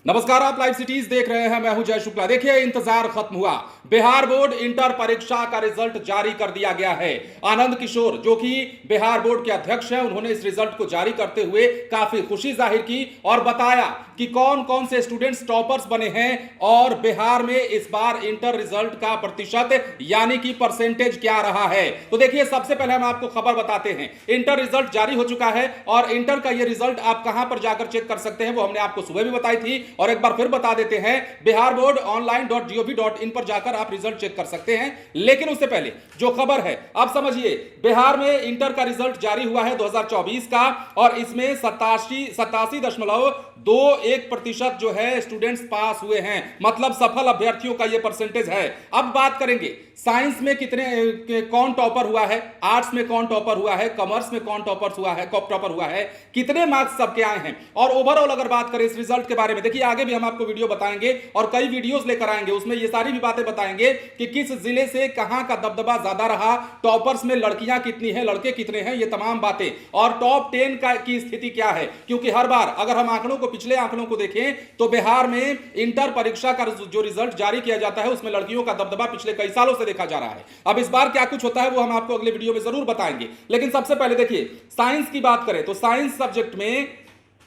नमस्कार, आप live cities देख रहे हैं। मैं हूं जय शुक्ला। देखिए, इंतजार खत्म हुआ। बिहार बोर्ड इंटर परीक्षा का रिजल्ट जारी कर दिया गया है। आनंद किशोर, जो कि बिहार बोर्ड के अध्यक्ष हैं, उन्होंने इस रिजल्ट को जारी करते हुए काफी खुशी जाहिर की और बताया कि कौन कौन से स्टूडेंट्स टॉपर्स बने हैं और बिहार में इस बार इंटर रिजल्ट का प्रतिशत यानी कि परसेंटेज क्या रहा है। तो देखिए, सबसे पहले हम आपको खबर बताते हैं। इंटर रिजल्ट जारी हो चुका है और इंटर का यह रिजल्ट आप कहां पर जाकर चेक कर सकते हैं, वो हमने आपको सुबह भी बताई थी और एक बार फिर बता देते हैं। बिहार बोर्ड online.gov.in पर जाकर आप रिजल्ट चेक कर सकते हैं। लेकिन उससे पहले जो खबर है, आप समझिए, बिहार में इंटर का रिजल्ट जारी हुआ है 2024 का और इसमें 87.21% जो है स्टूडेंट्स पास हुए हैं, मतलब सफल अभ्यर्थियों का यह परसेंटेज है। अब बात करेंगे साइंस में कौन टॉपर हुआ है, आर्ट्स में कौन टॉपर हुआ है, कॉमर्स में कौन टॉपर हुआ है, कितने मार्क्स सबके आए हैं और ओवरऑल अगर बात करें इस रिजल्ट के बारे में, देखिए आगे भी हम आपको वीडियो बताएंगे और कई वीडियोस लेकर आएंगे, उसमें ये सारी भी बातें बताएंगे कि किस जिले से कहां का दबदबा ज्यादा रहा, टॉपर्स में लड़कियां कितनी हैं, लड़के कितने हैं, ये तमाम बातें और टॉप 10 की स्थिति क्या है। क्योंकि हर बार अगर हम पिछले आंकड़ों को देखें तो बिहार में इंटर परीक्षा का जो रिजल्ट जारी किया जाता है उसमें लड़कियों का दबदबा पिछले कई सालों से देखा जा रहा है। अब इस बार क्या कुछ होता है वो हम आपको अगले वीडियो में जरूर बताएंगे। लेकिन सबसे पहले देखिए, साइंस की बात करें तो साइंस सब्जेक्ट में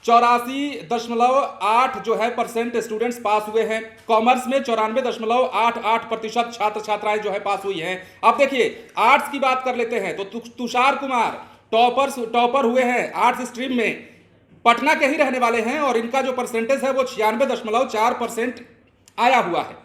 84.8 जो है परसेंट स्टूडेंट्स पास हुए हैं। कॉमर्स में 94.88% छात्र छात्राएं जो है पास हुई हैं। अब देखिए, आर्ट्स की बात कर लेते हैं तो तुषार कुमार टॉपर हुए हैं आर्ट्स स्ट्रीम में, पटना के ही रहने वाले हैं और इनका जो परसेंटेज है वो 96.4% आया हुआ है।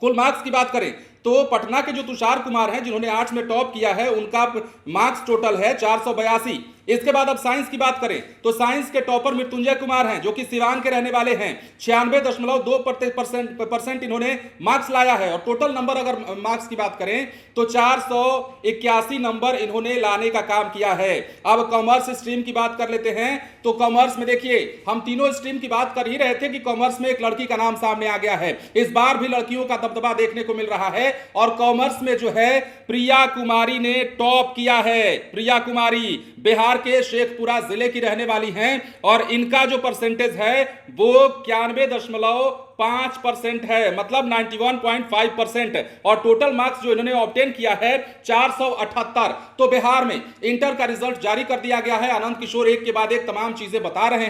कुल मार्क्स की बात करें तो पटना के जो तुषार कुमार हैं जिन्होंने आर्ट्स में टॉप किया है, उनका मार्क्स टोटल है 482। इसके बाद अब साइंस की बात करें तो साइंस के टॉपर मृत्युंजय कुमार हैं जो कि सिवान के रहने वाले हैं। 96.2% इन्होंने मार्क्स लाया है और टोटल नंबर अगर मार्क्स की बात करें तो 481 नंबर इन्होंने लाने का काम किया है। अब कॉमर्स स्ट्रीम की बात कर लेते हैं तो कॉमर्स में देखिए, हम तीनों स्ट्रीम की बात कर ही रहे थे कि कॉमर्स में एक लड़की का नाम सामने आ गया है। इस बार भी लड़कियों का दबदबा देखने को मिल रहा है और कॉमर्स में जो है प्रिया कुमारी ने टॉप किया है। प्रिया कुमारी बिहार के शेखपुरा जिले की रहने वाली हैं और इनका जो परसेंटेज है वो 91.5% है, मतलब 91.5%। और टोटल मार्क्स जो इन्होंने ऑब्टेन किया है 478। तो बिहार में इंटर का रिजल्ट जारी कर दिया गया है। आनंद किशोर एक के बाद एक तमाम चीजें बता रहे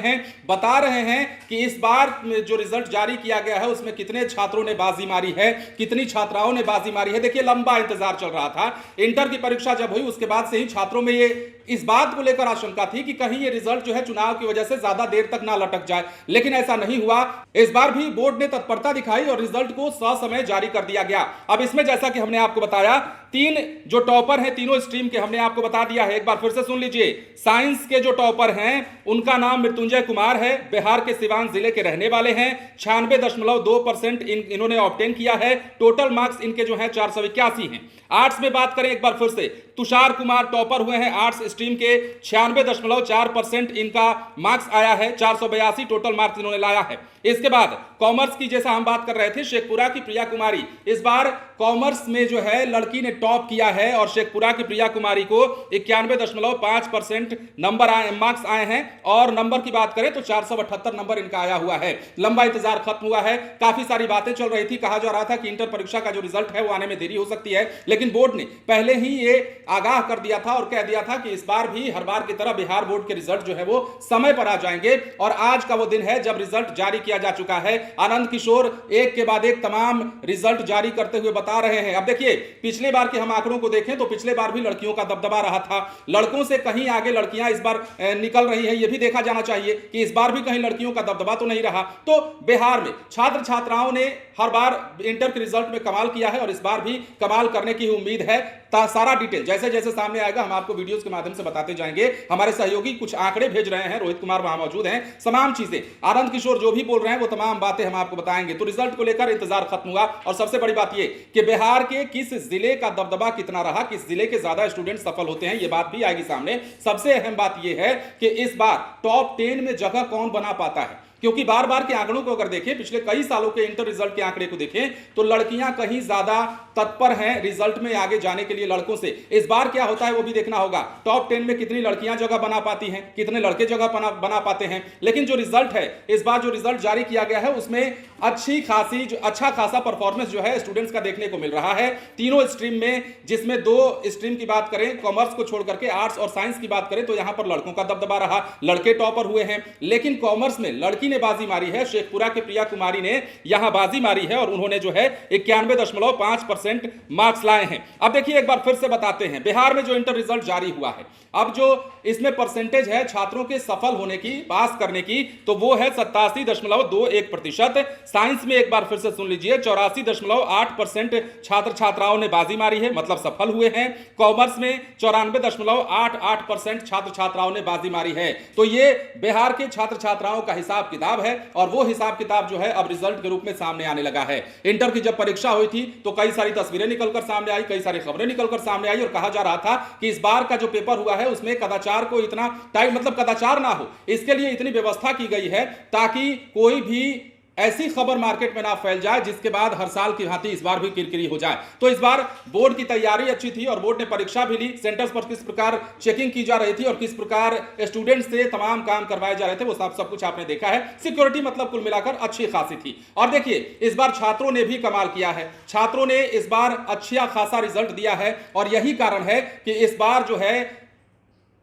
हैं कि इस बार जो रिजल्ट जारी किया गया है उसमें कितने छात्रों ने बाजी मारी है, कितनी छात्राओं ने बाजी मारी है। देखिए, लंबा इंतजार चल रहा था। इंटर की परीक्षा जब हुई उसके बाद से ही छात्रों में ये इस बात को लेकर आशंका थी कि कहीं ये रिजल्ट जो है चुनाव की वजह से ज्यादा देर तक ना लटक जाए, लेकिन ऐसा नहीं हुआ। इस बार भी बोर्ड ने तत्परता दिखाई और रिजल्ट को ससमय जारी कर दिया गया। अब इसमें जैसा कि हमने आपको बताया, 3 जो टॉपर हैं तीनों स्ट्रीम के हमने आपको बता दिया है। एक बार फिर से सुन लीजिए। साइंस के जो टॉपर हैं उनका नाम मृत्युंजय कुमार है, बिहार के सिवान जिले के रहने वाले हैं। 96.2% इन्होंने ऑब्टेन किया है। टोटल मार्क्स इनके जो है 481 हैं। आर्ट्स में बात करें एक बार फिर से, तुषार कुमार टॉपर हुए हैं आर्ट्स स्ट्रीम के, 96.4% इनका मार्क्स आया है। 482 टोटल मार्क्स इन्होंने लाया है। इसके बाद कॉमर्स की जैसा हम बात कर रहे थे, शेखपुरा की प्रिया कुमारी, इस बार कॉमर्स में जो है लड़की ने टॉप किया है और शेखपुरा की प्रिया कुमारी को 91.5% मार्क्स आए हैं। और नंबर की बात करें तो 478 नंबर इनका आया हुआ है। लंबा इंतजार खत्म हुआ है। काफी सारी बातें चल रही थी, कहा जा रहा था कि इंटर परीक्षा का जो रिजल्ट है वो आने में देरी हो सकती है, लेकिन बोर्ड ने पहले ही ये आगाह कर दिया था और कह दिया था कि इस बार भी हर बार की तरह बिहार बोर्ड के रिजल्ट जो है वो समय पर आ जाएंगे। और आज का वो दिन है जब रिजल्ट जारी किया जा चुका है। आनंद किशोर एक के बाद एक तमाम रिजल्ट जारी करते हुए बता रहे हैं। अब देखिए, पिछले बार के हम आंकड़ों को देखें तो पिछले बार भी लड़कियों का दबदबा रहा था। लड़कों से कहीं आगे लड़कियां इस बार निकल रही है, यह भी देखा जाना चाहिए कि इस बार भी कहीं लड़कियों का दबदबा तो नहीं रहा। तो बिहार में छात्र छात्राओं ने हर बार इंटर के रिजल्ट में कमाल किया है और इस बार भी कमाल करने की उम्मीद है। सारा डिटेल जैसे जैसे सामने आएगा हम आपको वीडियोस के माध्यम से बताते जाएंगे। हमारे सहयोगी कुछ आंकड़े भेज रहे हैं, रोहित कुमार वहां मौजूद हैं। तमाम चीजें आनंद किशोर जो भी बोल रहे हैं वो तमाम बातें हम आपको बताएंगे। तो रिजल्ट को लेकर इंतजार खत्म हुआ और सबसे बड़ी बात ये कि बिहार के किस जिले का दबदबा कितना रहा, किस जिले के ज्यादा स्टूडेंट सफल होते हैं, ये बात भी आएगी सामने। सबसे अहम बात यह है कि इस बार टॉप 10 में जगह कौन बना पाता है। क्योंकि बार बार के आंकड़ों को अगर देखें, पिछले कई सालों के इंटर रिजल्ट के आंकड़े को देखें तो लड़कियां कहीं ज्यादा तत्पर हैं रिजल्ट में आगे जाने के लिए लड़कों से। इस बार क्या होता है वो भी देखना होगा। टॉप 10 में कितनी लड़कियां जगह बना पाती हैं, कितने लड़के जगह बना पाते हैं। लेकिन जो रिजल्ट है, इस बार जो रिजल्ट जारी किया गया है उसमें अच्छा खासा परफॉर्मेंस जो है स्टूडेंट्स का देखने को मिल रहा है तीनों स्ट्रीम में, जिसमें 2 स्ट्रीम की बात करें, कॉमर्स को छोड़ करके आर्ट्स और साइंस की बात करें तो यहां पर लड़कों का दबदबा रहा, लड़के टॉपर हुए हैं। लेकिन कॉमर्स में लड़की ने बाजी मारी है, शेखपुरा के प्रिया कुमारी ने यहां बाजी मारी है और उन्होंने जो है 91.5% मार्क्स लाए हैं। अब देखिए एक बार फिर से बताते हैं, बिहार में जो इंटर रिजल्ट जारी हुआ है, अब जो इसमें परसेंटेज है छात्रों के सफल होने की, पास करने की, तो वो है 87.21%। साइंस में एक बार फिर से सुन लीजिए 84.8% छात्र छात्राओं ने बाजी मारी है, मतलब सफल हुए हैं। कॉमर्स में 94.88% छात्र छात्राओं ने बाजी मारी है। तो ये बिहार के छात्र छात्राओं का हिसाब किताब है और वो हिसाब किताब जो है अब रिजल्ट के रूप में सामने आने लगा है। इंटर की जब परीक्षा हुई थी तो कई सारी तस्वीरें निकलकर सामने आई, कई सारी खबरें निकलकर सामने आई और कहा जा रहा था कि इस बार का जो पेपर हुआ है उसमें कदाचार को इतना टाइट, मतलब कदाचार ना हो, इसके लिए इतनी व्यवस्था की गई है ताकि कोई भी ऐसी खबर मार्केट में ना फैल जाए जिसके बाद हर साल की भांति इस बार भी किरकिरी हो जाए। तो इस बार बोर्ड की तैयारी अच्छी थी और बोर्ड ने परीक्षा भी ली। सेंटर्स पर किस प्रकार चेकिंग की जा रही थी और किस प्रकार स्टूडेंट्स से तमाम काम करवाए जा रहे थे वो सब कुछ आपने देखा है। सिक्योरिटी मतलब कुल मिलाकर अच्छी खासी थी। और देखिए इस बार छात्रों ने भी कमाल किया है, छात्रों ने इस बार अच्छा खासा रिजल्ट दिया है और यही कारण है कि इस बार जो है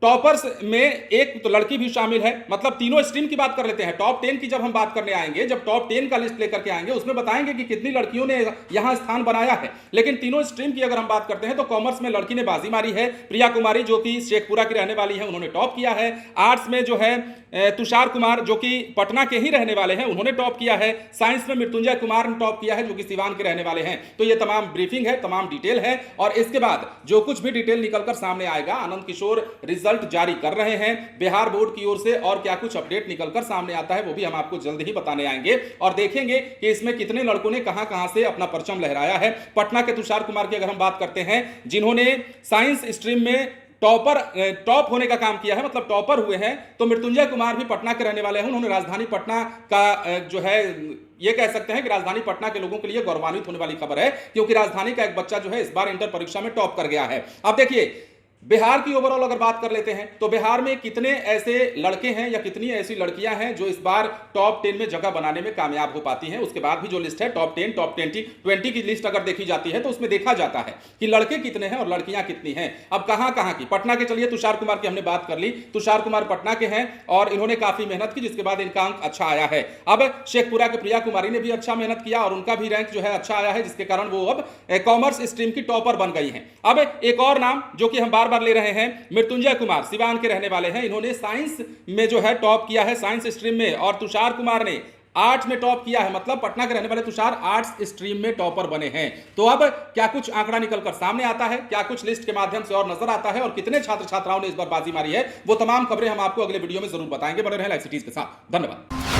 टॉपर्स में एक तो लड़की भी शामिल है। मतलब तीनों स्ट्रीम की बात कर लेते हैं। टॉप 10 की जब हम बात करने आएंगे, जब टॉप 10 का लिस्ट लेकर के आएंगे उसमें बताएंगे कि कितनी लड़कियों ने यहां स्थान बनाया है। लेकिन तीनों स्ट्रीम की अगर हम बात करते हैं तो कॉमर्स में लड़की ने बाजी मारी है, प्रिया कुमारी जो कि शेखपुरा की रहने वाली है, उन्होंने टॉप किया है। आर्ट्स में जो है तुषार कुमार जो कि पटना के ही रहने वाले हैं, उन्होंने टॉप किया है। साइंस में मृत्युंजय कुमार ने टॉप किया है जो कि सिवान के रहने वाले हैं। तो ये तमाम ब्रीफिंग है, तमाम डिटेल है और इसके बाद जो कुछ भी डिटेल निकलकर सामने आएगा, आनंद किशोर रिजल्ट जारी कर रहे हैं बिहार बोर्ड की ओर से और क्या कुछ अपडेट निकलकर सामने आता है वो भी हम आपको जल्द ही बताने आएंगे और देखेंगे कि इसमें कितने लड़कों ने कहां से अपना परचम लहराया है। पटना के तुषार कुमार की अगर हम बात करते हैं, जिन्होंने साइंस स्ट्रीम में टॉप होने का काम किया है, मतलब टॉपर हुए हैं, तो मृत्युंजय कुमार भी पटना के रहने वाले हैं। उन्होंने राजधानी पटना का जो है ये कह सकते हैं कि राजधानी पटना के लोगों के लिए गौरवान्वित होने वाली खबर है क्योंकि राजधानी का एक बच्चा जो है इस बार इंटर परीक्षा में टॉप कर गया है। अब देखिए बिहार की ओवरऑल अगर बात कर लेते हैं तो बिहार में कितने ऐसे लड़के हैं या कितनी ऐसी लड़कियां हैं जो इस बार टॉप 10 में जगह बनाने में कामयाब हो पाती हैं। उसके बाद भी जो लिस्ट है टॉप 10, टॉप 20 की लिस्ट अगर देखी जाती है तो उसमें देखा जाता है कि लड़के कितने हैं और लड़कियां कितनी हैं। अब कहां की, पटना के चलिए तुषार कुमार की हमने बात कर ली। तुषार कुमार पटना के हैं और इन्होंने काफी मेहनत की जिसके बाद इनका अंक अच्छा आया है। अब शेखपुरा के प्रिया कुमारी ने भी अच्छा मेहनत किया और उनका भी रैंक जो है अच्छा आया है जिसके कारण वो अब कॉमर्स स्ट्रीम की टॉपर बन गई हैं। अब एक और नाम जो कि हम बार बार ले रहे हैं, मृत्युंजय कुमार सिवान के रहने वाले हैं, इन्होंने साइंस में जो है टॉप किया है, साइंस स्ट्रीम में। और तुषार कुमार ने आर्ट्स में टॉप किया है, मतलब पटना के रहने वाले तुषार आर्ट्स स्ट्रीम में टॉपर बने हैं। तो अब क्या कुछ आंकड़ा निकलकर सामने आता है, क्या कुछ लिस्ट के माध्यम से और नजर आता है और कितने छात्र छात्राओं ने इस बार बाजी मारी है, वो तमाम खबरें हम आपको अगले वीडियो में जरूर बताएंगे। बने रहें लाइव सिटीज के साथ। धन्यवाद।